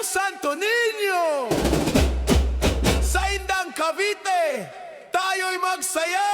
Señor Santo Niño! Sa Indang Cavite, tayo'y magsaya!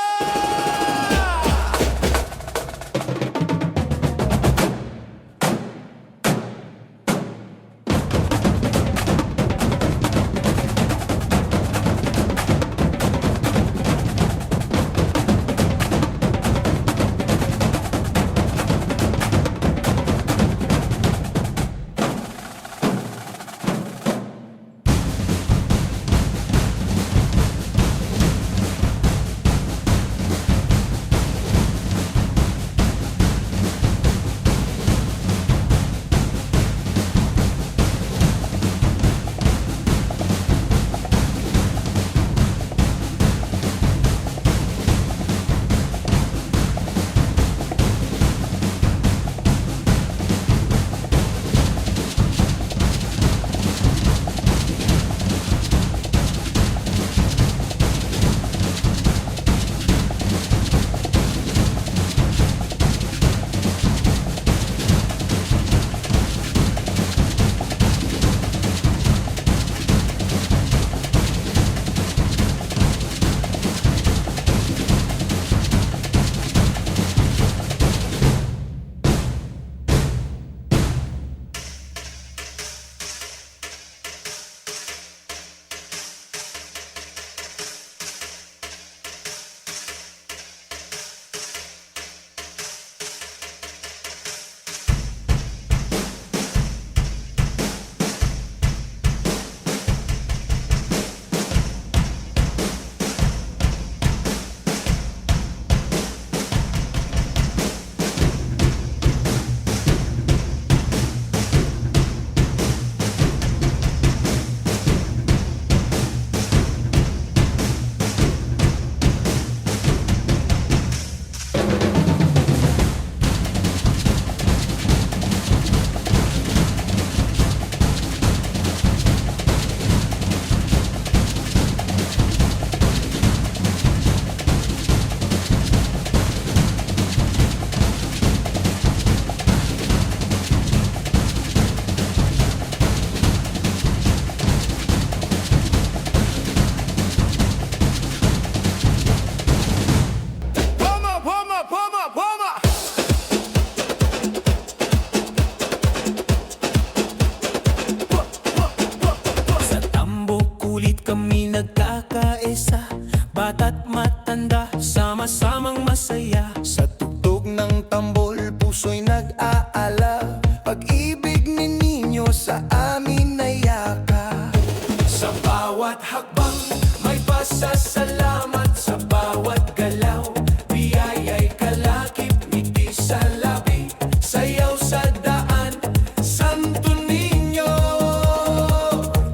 Sa tambo kulit kami nagkakaisa, bata't matanda, sama-samang masaya. Sa tugtog ng tambol, puso'y nag-aala. Pag-ibig ni Niño sa amin ay yaka. Sa bawat hakbang, may pasasalamat. Sa bawat galaw, biyaya'y kalakip. Ngiti sa labi, sayaw sa daan. Santo Niño,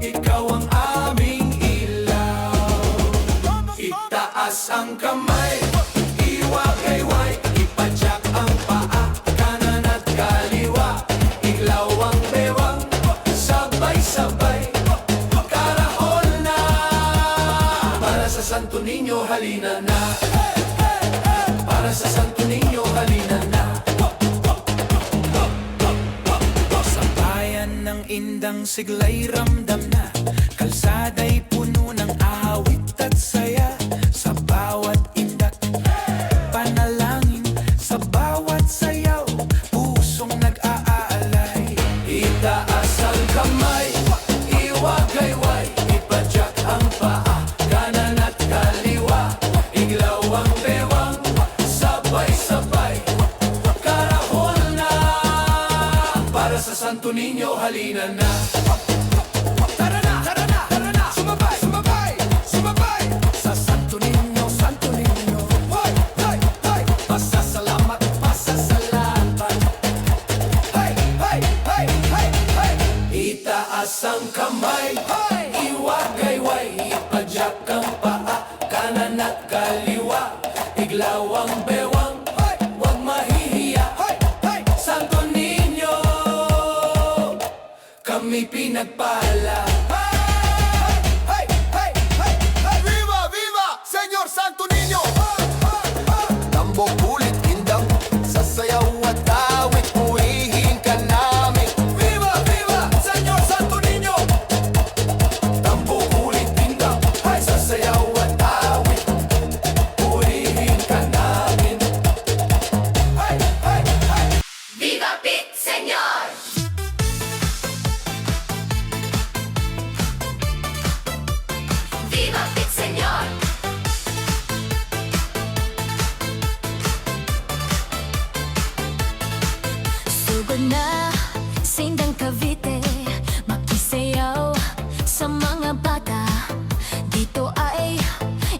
ikaw ang aming ilaw. Itaas ang kamay, iwagayway, ipadyak ang paa, kanan at kaliwa. Iglaw ang bewang, sabay-sabay, karahol na. Para sa Santo Niño, halina na. Para sa Santo Niño, halina na. Sa bayan ng Indang sigla'y ramdam na, kalsada'y puno ng awit at saya. Sa bawat indak, panalangin, sa bawat sayaw, pusong nag-aalay. Itaas ang kamay, iwagayway, ipadyak ang paa, kanan at kaliwa. Iglaw ang bewang, sabay-sabay, karahol na. Para sa Santo Niño, halina na. Tara na, tara na, tara na. Sumabay, sumabay, sumabay. Sa Santo Niño, Santo Niño. Hoy, hoy, hoy. Pasasalamat, pasasalamat. Hey, hey, hey, hey, hey. Itaas ang kamay, iwagayway, ipadyak ang paa, kanan at kaliwa. Iglaw ang bewang, huwag mahihiya. Santo Niño, kami pinagpala. Viva, viva, Señor Santo Niño! Tambo kulit indang, sasayaw at awit, purihin ka namin. Viva, viva, Señor Santo Niño! Señor! Viva Pit Señor! Sugod na sa Indang Cavite, makisayaw sa mga bata. Dito ay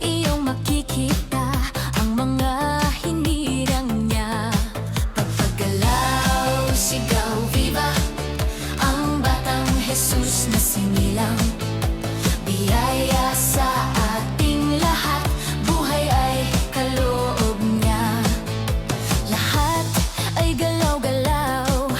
iyong makikita ang mga hinirang niya. Pagpagalaw, sigaw, viva ang batang Jesus na sinilang. Biyaya sa ating lahat, buhay ay kaloob niya. Lahat ay galaw-galaw,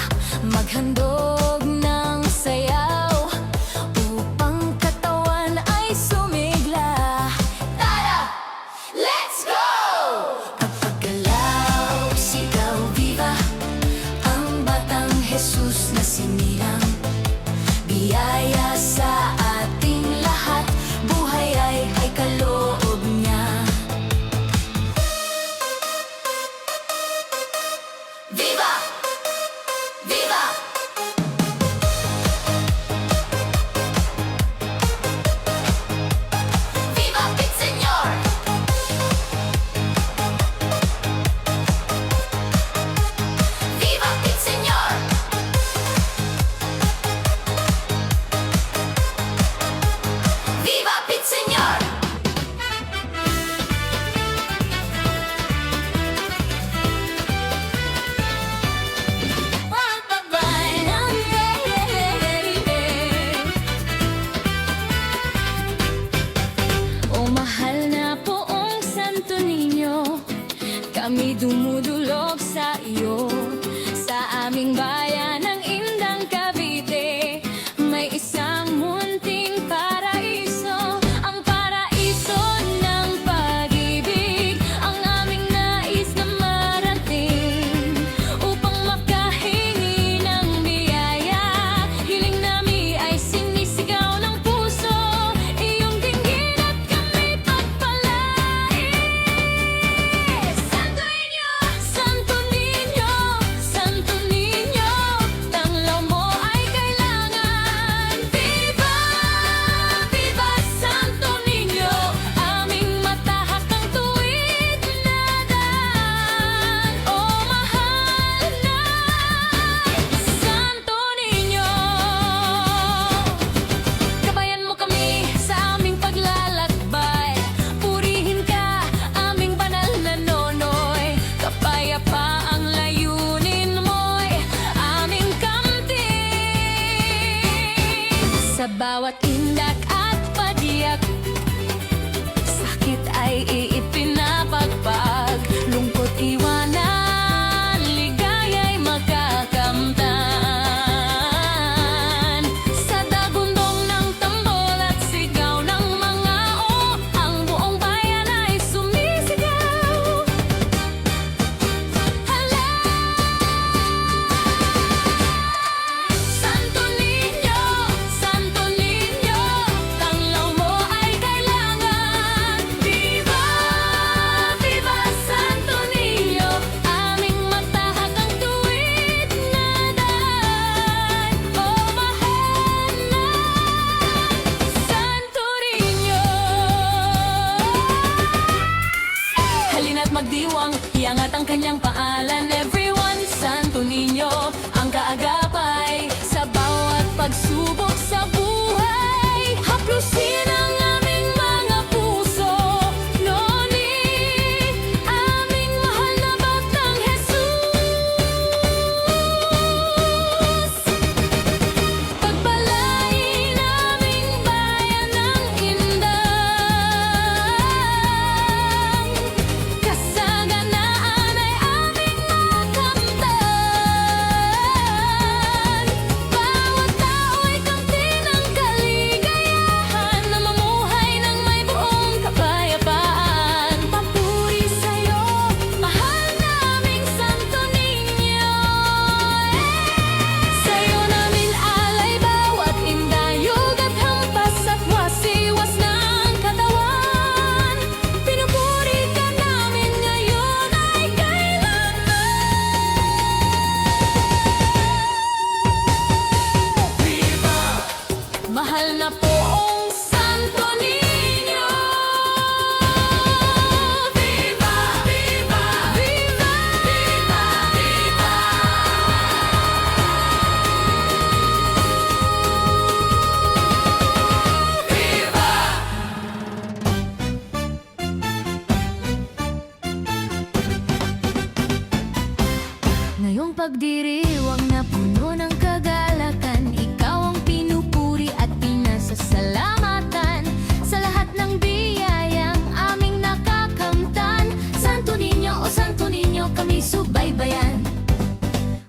puno ng kagalakan. Ikaw ang pinupuri at pinasasalamatan sa lahat ng biyayang aming nakakamtan. Santo Niño, o Santo Niño, kami subaybayan.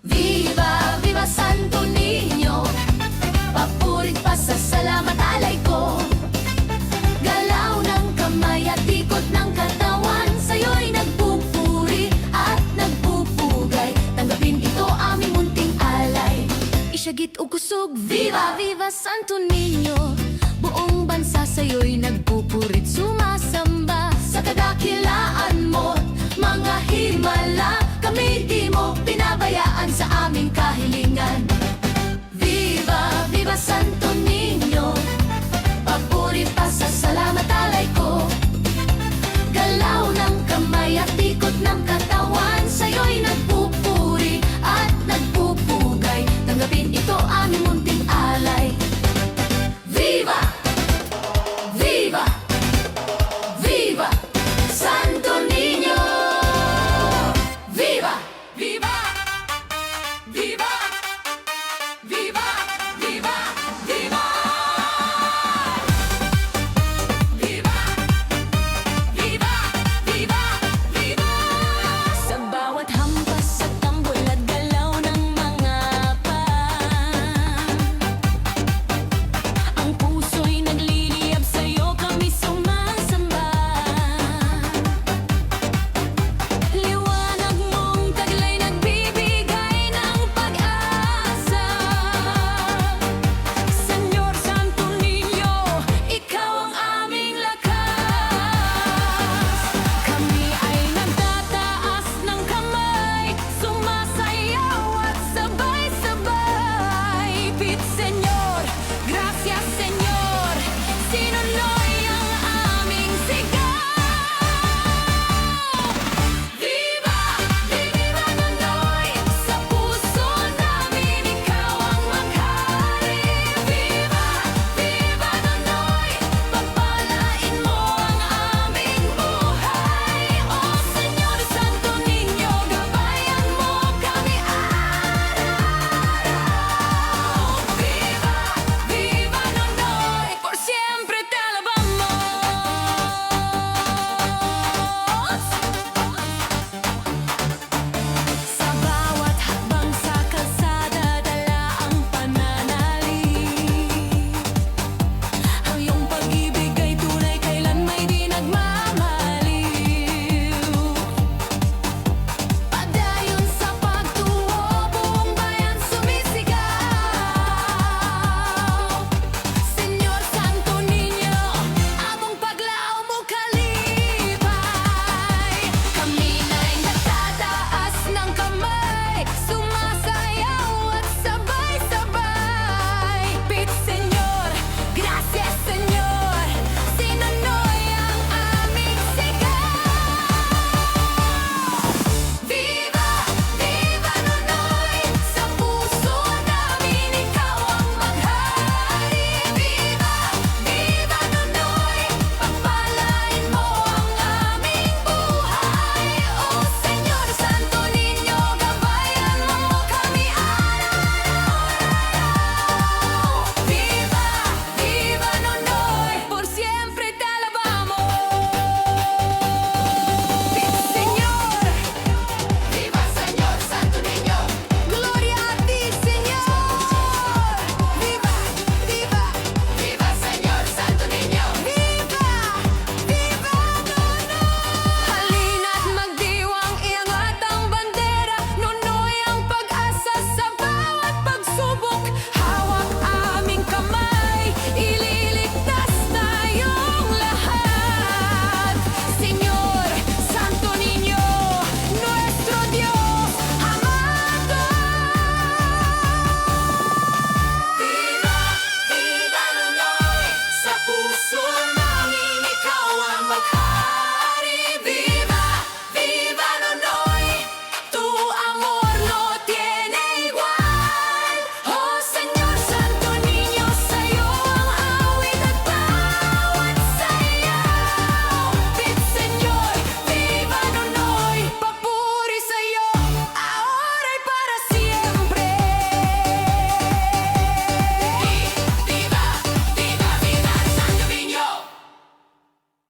Viva, viva Santo Niño, papurit pa sa salamat alay ko. Galaw ng kamay at ikot ng katawan, sa'yo'y nagpupuri at nagpupugay. Tanggapin ito aming munting alay, isyagit o kusog. Viva, viva Santo Niño, buong bansa sa'yo'y nagpupurit, sumasamba sa kadakilaan mo, mga himala.